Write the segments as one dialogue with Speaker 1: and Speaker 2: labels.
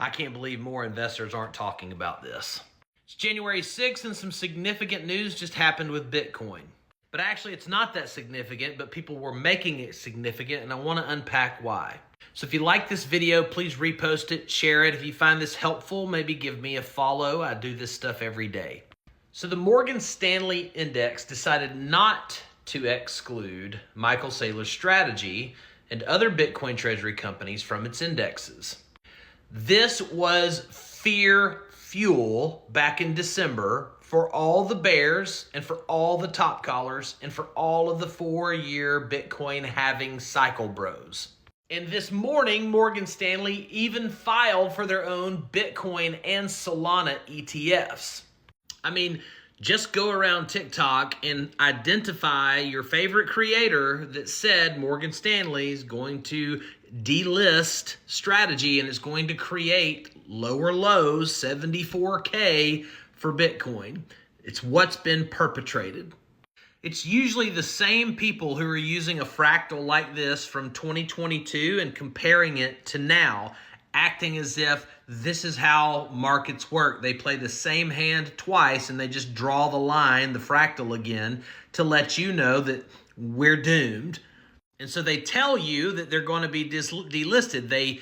Speaker 1: I can't believe more investors aren't talking about this. It's January 6th and some significant news just happened with Bitcoin. But actually it's not that significant, but people were making it significant, and I want to unpack why. So if you like this video, please repost it, share it. If you find this helpful, maybe give me a follow. I do this stuff every day. So the Morgan Stanley Index decided not to exclude Michael Saylor's strategy and other Bitcoin treasury companies from its indexes. This was fear fuel back in December for all the bears and for all the top collars and for all of the 4-year Bitcoin halving cycle bros. And this morning, Morgan Stanley even filed for their own Bitcoin and Solana ETFs. I mean, just go around TikTok and identify your favorite creator that said Morgan Stanley is going to delist strategy and is going to create lower lows, 74K for Bitcoin. It's what's been perpetrated. It's usually the same people who are using a fractal like this from 2022 and comparing it to now, acting as if this is how markets work. They play the same hand twice and they just draw the line, the fractal again, to let you know that we're doomed. And so they tell you that they're going to be delisted. They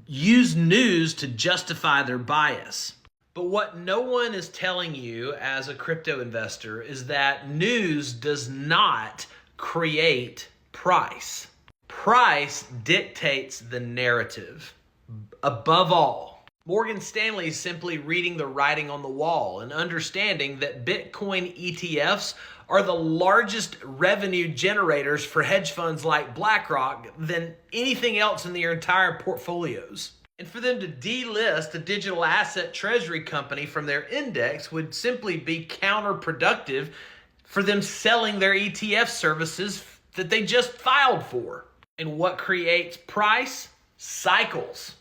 Speaker 1: use news to justify their bias. But what no one is telling you as a crypto investor is that news does not create price. Price dictates the narrative. Above all, Morgan Stanley is simply reading the writing on the wall and understanding that Bitcoin ETFs are the largest revenue generators for hedge funds like BlackRock than anything else in their entire portfolios. And for them to delist a digital asset treasury company from their index would simply be counterproductive for them selling their ETF services that they just filed for. And what creates price? Cycles.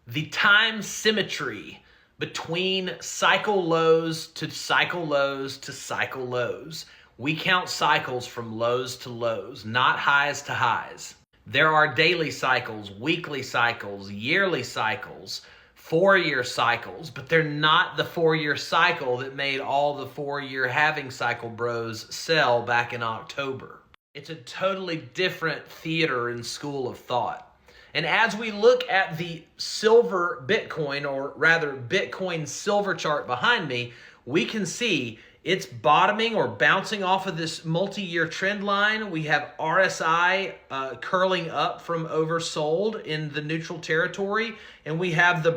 Speaker 1: The time symmetry between cycle lows to cycle lows to cycle lows. We count cycles from lows to lows, not highs to highs. There are daily cycles, weekly cycles, yearly cycles, 4-year cycles, but they're not the 4-year cycle that made all the 4-year halving cycle bros sell back in October. It's a totally different theater and school of thought. And as we look at the silver Bitcoin, or rather Bitcoin silver chart behind me, we can see it's bottoming or bouncing off of this multi-year trend line. We have RSI curling up from oversold in the neutral territory, and we have the